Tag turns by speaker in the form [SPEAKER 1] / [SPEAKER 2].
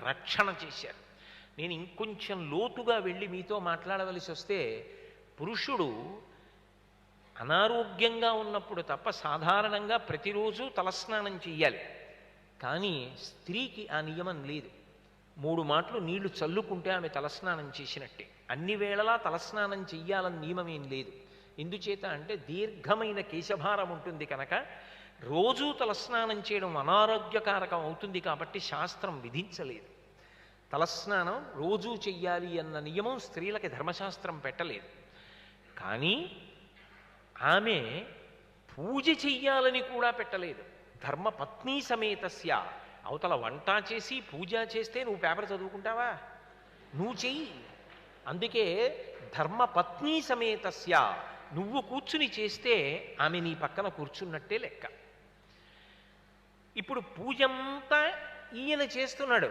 [SPEAKER 1] రక్షణ చేశారు. నేను ఇంకొంచెం లోతుగా వెళ్ళి మీతో మాట్లాడవలసి వస్తే, పురుషుడు అనారోగ్యంగా ఉన్నప్పుడు తప్ప సాధారణంగా ప్రతిరోజు తలస్నానం చెయ్యాలి. కానీ స్త్రీకి ఆ నియమం లేదు. 3 మాటలు నీళ్లు చల్లుకుంటే ఆమె తలస్నానం చేసినట్టే. అన్ని వేళలా తలస్నానం చెయ్యాలని నియమం ఏం లేదు. ఎందుచేత అంటే దీర్ఘమైన కేశభారం ఉంటుంది కనుక రోజూ తలస్నానం చేయడం అనారోగ్యకారకం అవుతుంది కాబట్టి శాస్త్రం విధించలేదు. తలస్నానం రోజూ చెయ్యాలి అన్న నియమం స్త్రీలకి ధర్మశాస్త్రం పెట్టలేదు. కానీ ఆమె పూజ చెయ్యాలని కూడా పెట్టలేదు. ధర్మపత్ని సమేతస్య, అవతల వంట చేసి పూజ చేస్తే నువ్వు పేపర్ చదువుకుంటావా? నువ్వు చెయ్యి. అందుకే ధర్మపత్ని సమేతస్య, నువ్వు కూర్చుని చేస్తే ఆమె నీ పక్కన కూర్చున్నట్టే లెక్క. ఇప్పుడు పూజంతా ఈయన చేస్తున్నాడు,